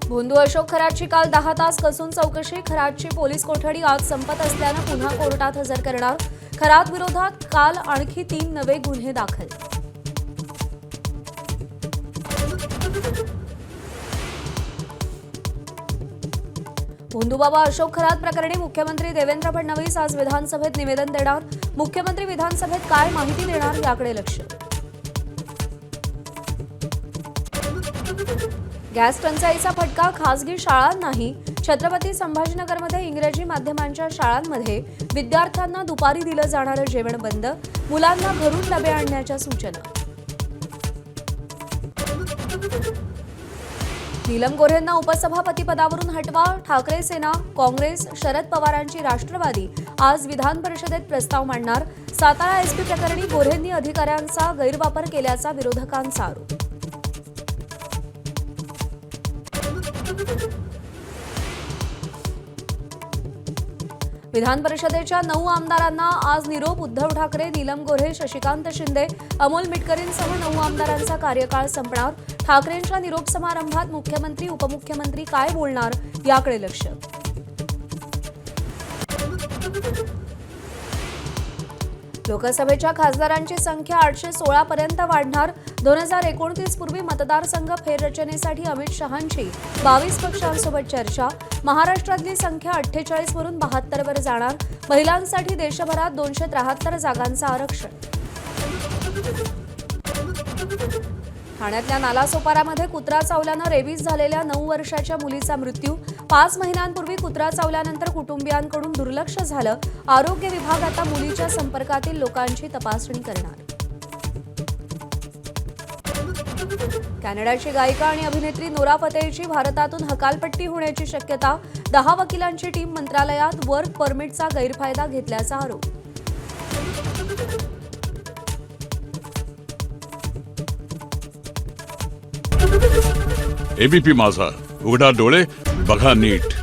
भोंदू अशोक खरातची काल 10 तास कसून चौकशी। खरातची पोलीस कोठडी आज संपत असल्यानं पुन्हा कोर्टात हजर करणार। खरात विरोधात काल आणखी 3 नवे गुन्हे दाखल। भोंदूबाबा अशोक खरात प्रकरणी मुख्यमंत्री देवेंद्र फडणवीस आज विधानसभेत निवेदन देणार। मुख्यमंत्री विधानसभेत काय माहिती देणार याकडे लक्ष। गॅस टंचाईचा फटका खासगी शाळांनाही। छत्रपती संभाजीनगरमध्ये इंग्रजी माध्यमांच्या शाळांमध्ये विद्यार्थ्यांना दुपारी दिलं जाणारं जेवण बंद। मुलांना घरून डबे आणण्याच्या सूचना। नीलम गोऱ्हेंना उपसभापतीपदावरून हटवा। ठाकरे सेना, काँग्रेस, शरद पवारांची राष्ट्रवादी आज विधान परिषदेत प्रस्ताव मांडणार। सातारा एसपी प्रकरणी गोऱ्हेंनी अधिकाऱ्यांचा गैरवापर केल्याचा विरोधकांचा आरोप। विधान परिषदेच्या 9 आमदारांना आज निरोप। उद्धव ठाकरे, नीलम गोऱ्हे, शशिकांत शिंदे, अमोल मिटकरींसह 9 आमदारांचा कार्यकाळ संपणार। ठाकरेंच्या निरोप समारंभात मुख्यमंत्री, उपमुख्यमंत्री काय बोलणार याकडे लक्ष। लोकसभेच्या खासदारांची संख्या 816 पर्यंत वाढणार। 2029 पूर्वी मतदारसंघ फेररचनेसाठी अमित शहांची 22 पक्षांसोबत चर्चा। महाराष्ट्रातली संख्या 48 वरून 72 वर जाणार। महिलांसाठी देशभरात 273 जागांचं आरक्षण। ठाण्यातल्या नालासोपारामध्ये कुत्रा चावल्यानं रेबीज झालेल्या 9 वर्षाच्या मुलीचा मृत्यू। 5 महिन्यांपूर्वी कुत्रा चावल्यानंतर कुटुंबियांकडून दुर्लक्ष झालं। आरोग्य विभाग आता मुलीच्या संपर्कातील लोकांची तपासणी करणार। कॅनडाची गायिका आणि अभिनेत्री नोरा फतेहीची भारतातून हकालपट्टी होण्याची शक्यता। 10 वकिलांची टीम मंत्रालयात। वर्क परमिटचा गैरफायदा घेतल्याचा आरोप। एबीपी माझा, उघडा डोळे बघा नीट।